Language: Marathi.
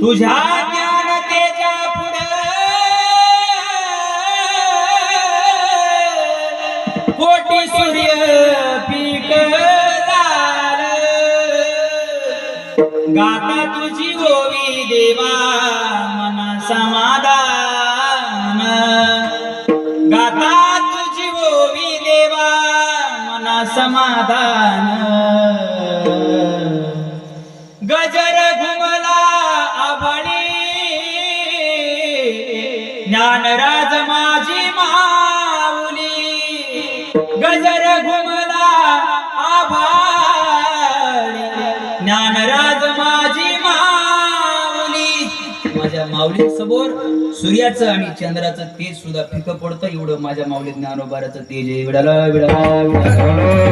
तुझ्या ज्ञानतेच्या पुढे कोटी सूर्य पीक गाता तुझी ओवी देवा मना समाधान गाता तुझी ओवी देवा मना समाधान गजर घुमला आभाळी ज्ञानराज माझी माऊली गजर घुमला आभाळी ज्ञानराज माझी माऊली माझ्या माऊली समोर सूर्याचं आणि चंद्राचं तेज सुद्धा फिकं पडतं एवढं माझ्या माऊली ज्ञानोबाराचं तेज आहे विडाला विडाला विडाला